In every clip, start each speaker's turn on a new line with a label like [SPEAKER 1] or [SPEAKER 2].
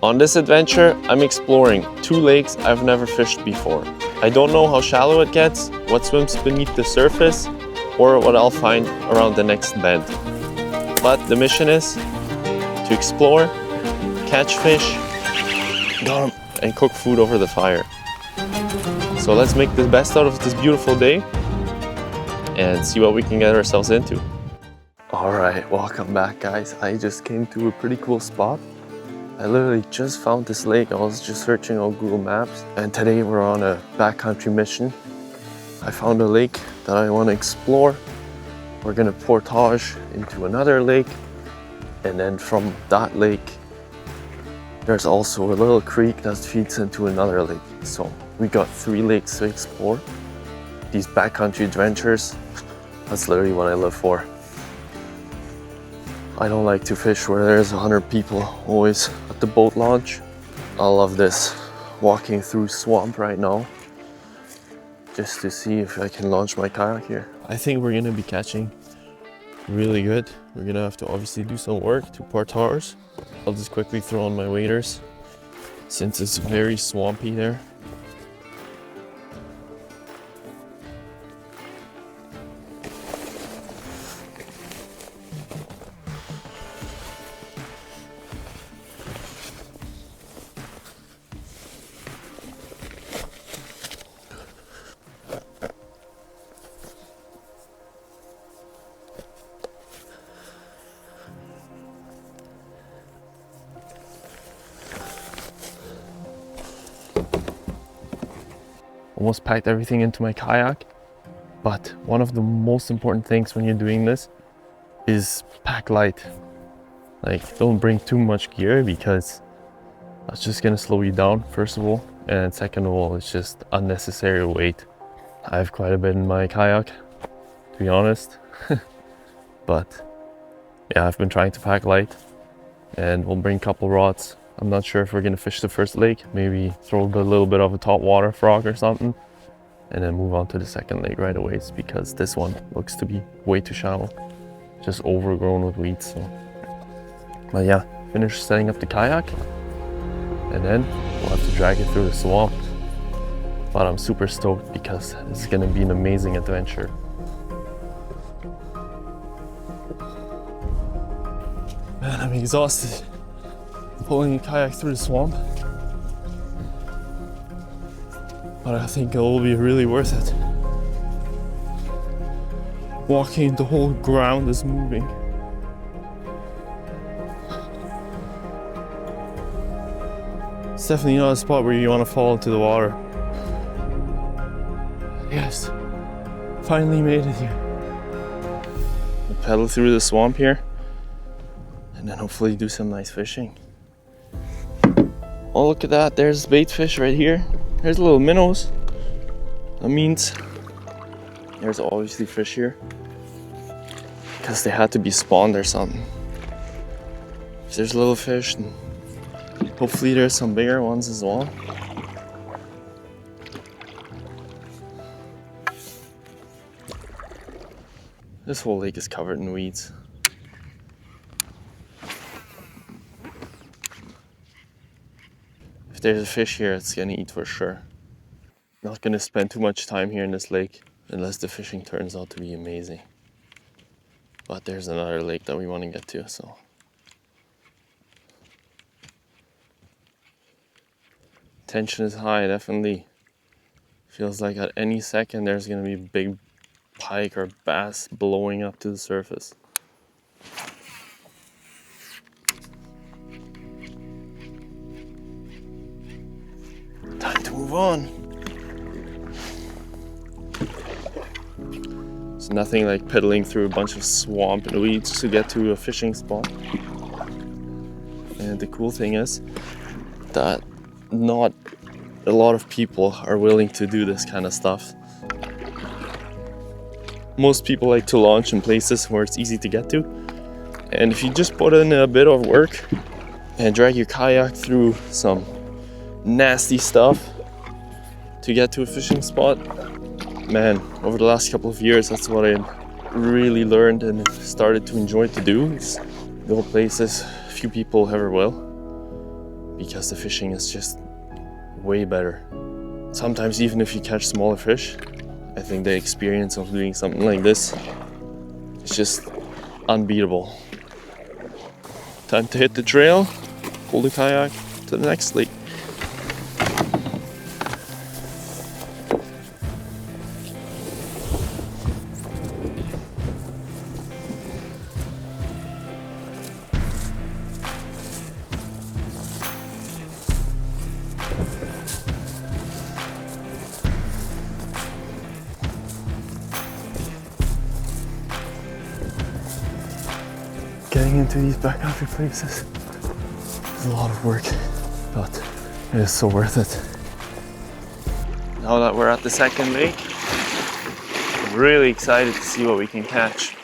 [SPEAKER 1] On this adventure, I'm exploring 2 lakes I've never fished before. I don't know how shallow it gets, what swims beneath the surface, or what I'll find around the next bend. But the mission is to explore, catch fish, and cook food over the fire. So let's make the best out of this beautiful day and see what we can get ourselves into. Alright, welcome back guys. I just came to a pretty cool spot. I literally just found this lake. I was just searching on Google Maps, and today we're on a backcountry mission. I found a lake that I want to explore. We're gonna portage into another lake, and then from that lake there's also a little creek that feeds into another lake. So we got 3 lakes to explore. These backcountry adventures, that's literally what I live for. I don't like to fish where there's 100 people always at the boat launch. I love this, walking through swamp right now just to see if I can launch my kayak here. I think we're gonna be catching really good. We're gonna have to obviously do some work to portage. I'll just quickly throw on my waders since it's very swampy there. Almost packed everything into my kayak, but one of the most important things when you're doing this is pack light. Like, don't bring too much gear because that's just gonna slow you down, first of all, and second of all, it's just unnecessary weight. I have quite a bit in my kayak, to be honest. But yeah, I've been trying to pack light, and we'll bring a couple rods. I'm not sure if we're gonna fish the first lake, maybe throw a little bit of a top water frog or something, and then move on to the second lake right away, because this one looks to be way too shallow, just overgrown with weeds. So. But yeah, finish setting up the kayak, and then we'll have to drag it through the swamp. But I'm super stoked because it's gonna be an amazing adventure. Man, I'm exhausted. Pulling the kayak through the swamp, but I think it will be really worth it. Walking, the whole ground is moving. It's definitely not a spot where you want to fall into the water. Yes, finally made it here. We'll pedal through the swamp here, and then hopefully do some nice fishing. Oh, look at that, there's bait fish right here. There's little minnows. That means there's obviously fish here, because they had to be spawned or something. If there's little fish, then hopefully there's some bigger ones as well. This whole lake is covered in weeds. If there's a fish here, it's gonna eat for sure. Not gonna spend too much time here in this lake unless the fishing turns out to be amazing. But there's another lake that we want to get to, so. Tension is high, definitely. Feels like at any second there's gonna be a big pike or bass blowing up to the surface. Time to move on. It's nothing like pedaling through a bunch of swamp and weeds to get to a fishing spot. And the cool thing is that not a lot of people are willing to do this kind of stuff. Most people like to launch in places where it's easy to get to. And if you just put in a bit of work and drag your kayak through some nasty stuff to get to a fishing spot, man, over the last couple of years, that's what I really learned and started to enjoy to do, is go places few people ever will. because the fishing is just way better. Sometimes even if you catch smaller fish, I think the experience of doing something like this is just unbeatable. Time to hit the trail, pull the kayak to the next lake. Getting into these backcountry places is a lot of work, but it is so worth it. Now that we're at the second lake, I'm really excited to see what we can catch.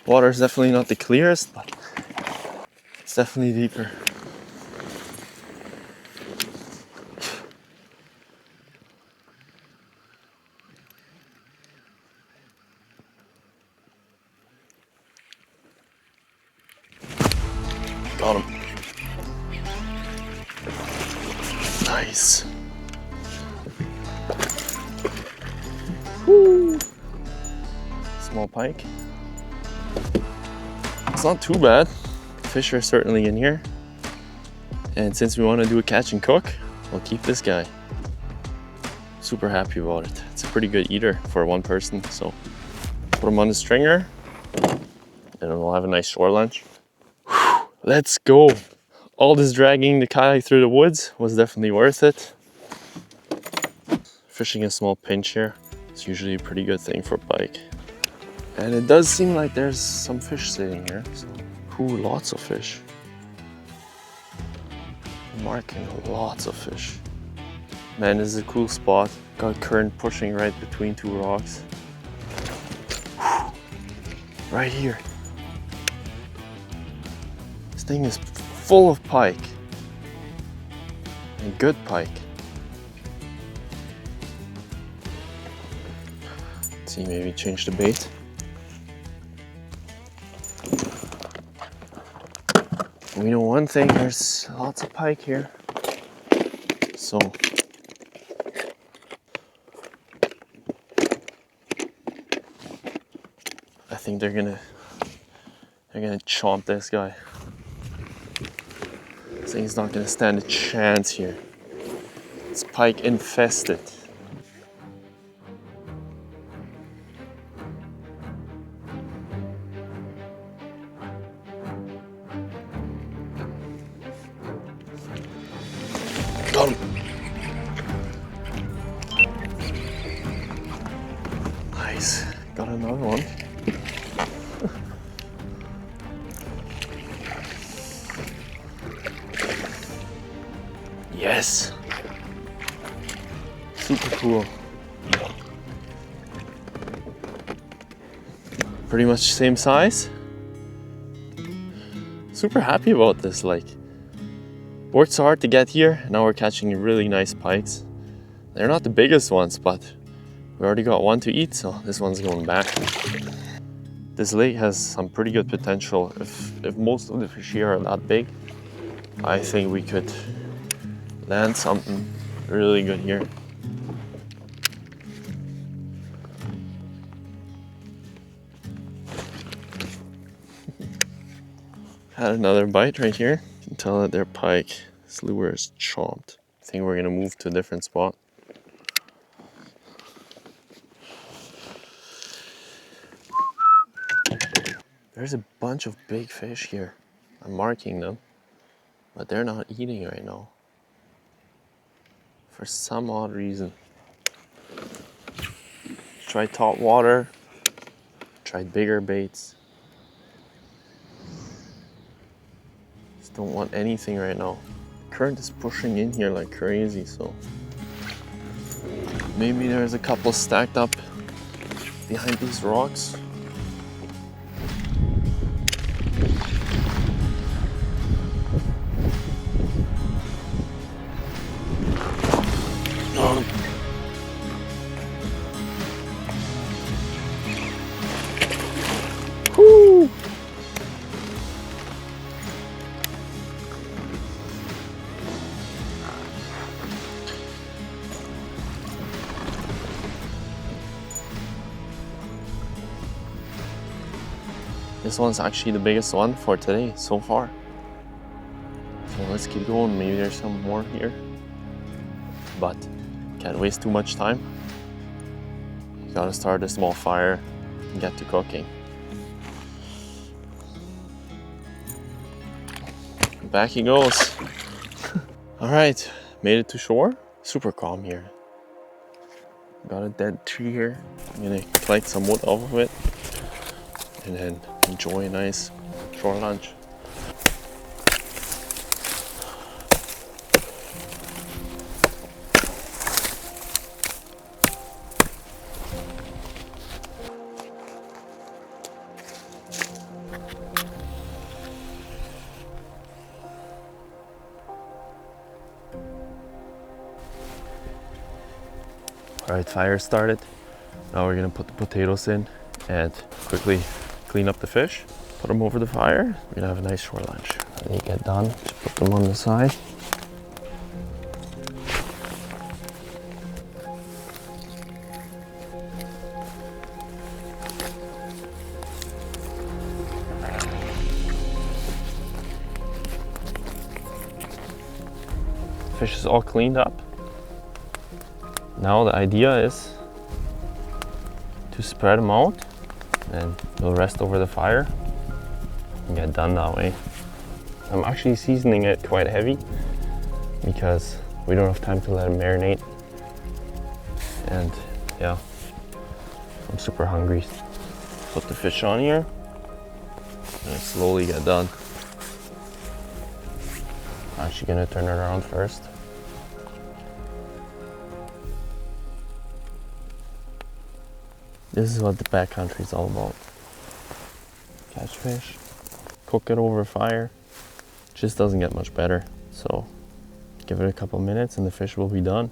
[SPEAKER 1] Water is definitely not the clearest, but it's definitely deeper. Got him. Nice. Woo. Small pike. It's not too bad. Fish are certainly in here. And since we want to do a catch and cook, we'll keep this guy. Super happy about it. It's a pretty good eater for one person. So put him on the stringer and we'll have a nice shore lunch. Let's go. All this dragging the kayak through the woods was definitely worth it. Fishing a small pinch here is usually a pretty good thing for pike. And it does seem like there's some fish sitting here. So, ooh, lots of fish. Marking lots of fish. Man, this is a cool spot. Got current pushing right between two rocks. Right here. This thing is full of pike. And good pike. Let's see, maybe change the bait. We know one thing, there's lots of pike here. So I think they're gonna chomp this guy. This thing's not gonna stand a chance here. It's pike infested. Got him. Nice. Got another one. Yes. Super cool. Pretty much same size. Super happy about this. Like, worked so hard to get here. Now we're catching really nice pikes. They're not the biggest ones, but we already got one to eat, so this one's going back. This lake has some pretty good potential. If most of the fish here are that big, I think we could land something really good here. Had another bite right here. You can tell that they're pike. This lure is chomped. I think we're gonna move to a different spot. There's a bunch of big fish here. I'm marking them, but they're not eating right now. For some odd reason. Tried top water, tried bigger baits. Just don't want anything right now. Current is pushing in here like crazy, so maybe there's a couple stacked up behind these rocks. This one's actually the biggest one for today so far. So let's keep going. Maybe there's some more here, but can't waste too much time. Gotta start a small fire and get to cooking. Back he goes. All right, made it to shore. Super calm here. Got a dead tree here. I'm gonna collect some wood off of it and then enjoy a nice shore lunch. All right, fire started. Now we're gonna put the potatoes in and quickly clean up the fish, put them over the fire. We're gonna have a nice shore lunch. When they get done, just put them on the side. Fish is all cleaned up. Now the idea is to spread them out and they'll rest over the fire and get done that way. I'm actually seasoning it quite heavy because we don't have time to let it marinate. And yeah, I'm super hungry. Put the fish on here and slowly get done. I'm actually gonna turn it around first. This is what the backcountry is all about. Catch fish, cook it over fire. Just doesn't get much better. So give it a couple minutes and the fish will be done.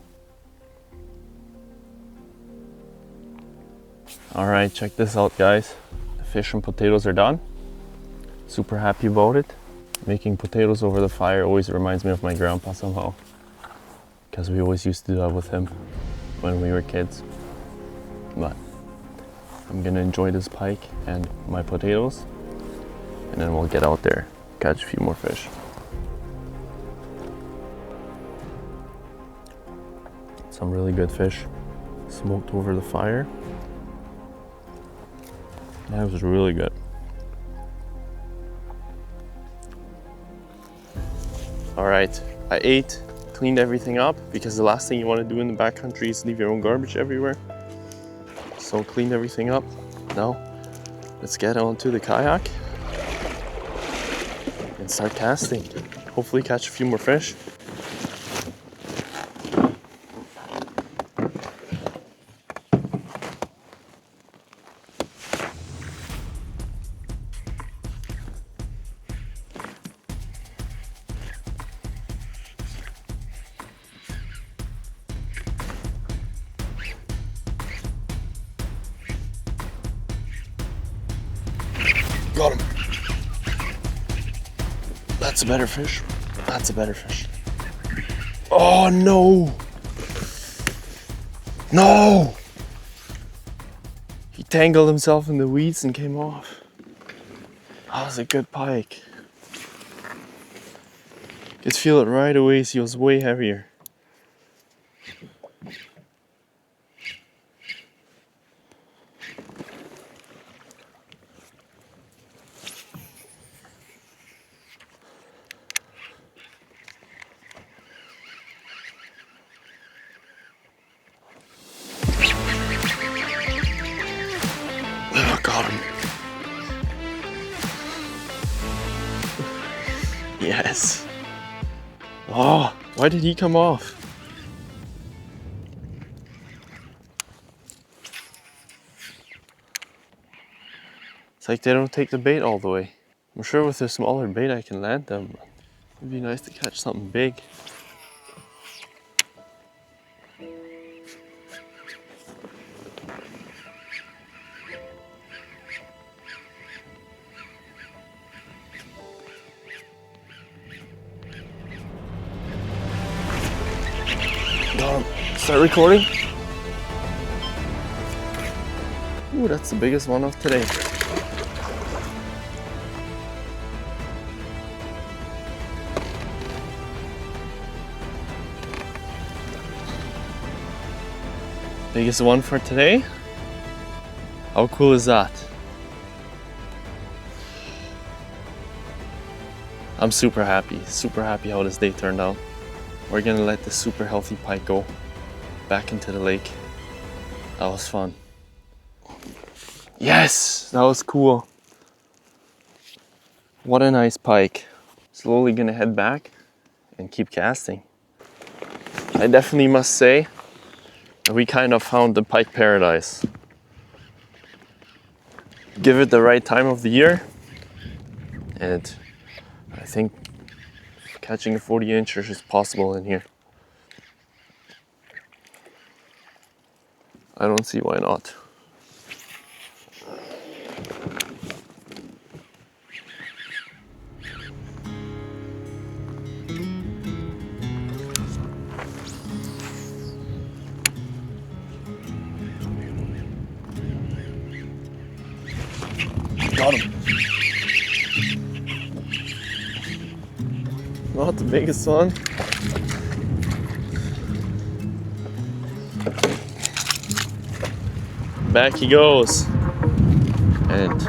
[SPEAKER 1] All right, check this out, guys. The fish and potatoes are done. Super happy about it. Making potatoes over the fire always reminds me of my grandpa somehow, because we always used to do that with him when we were kids. But I'm gonna enjoy this pike and my potatoes, and then we'll get out there, catch a few more fish. Some really good fish smoked over the fire. That was really good. All right, I ate, cleaned everything up, because the last thing you want to do in the backcountry is leave your own garbage everywhere. So cleaned everything up. Now let's get onto the kayak and start casting. Hopefully catch a few more fish. Got him. That's a better fish. That's a better fish. Oh no! No! He tangled himself in the weeds and came off. That was a good pike. Could feel it right away, so he was way heavier. Oh, got him. Yes. Oh, why did he come off? It's like they don't take the bait all the way. I'm sure with a smaller bait I can land them, but it'd be nice to catch something big. Got him. Start recording. Ooh, that's the biggest one of today. Biggest one for today. How cool is that? I'm super happy how this day turned out. We're gonna let this super healthy pike go back into the lake. That was fun. Yes, that was cool. What a nice pike. Slowly gonna head back and keep casting. I definitely must say that we kind of found the pike paradise. Give it the right time of the year, and I think catching a 40-incher is possible in here. I don't see why not. Got him. Not the biggest one. Back he goes. And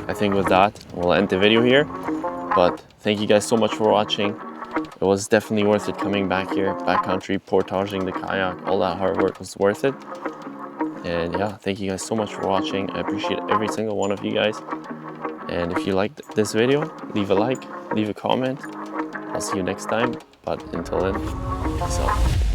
[SPEAKER 1] I think with that, we'll end the video here. But thank you guys so much for watching. It was definitely worth it coming back here, backcountry, portaging the kayak, all that hard work was worth it. And yeah, thank you guys so much for watching. I appreciate every single one of you guys. And if you liked this video, leave a like, leave a comment. I'll see you next time. But until then, peace out.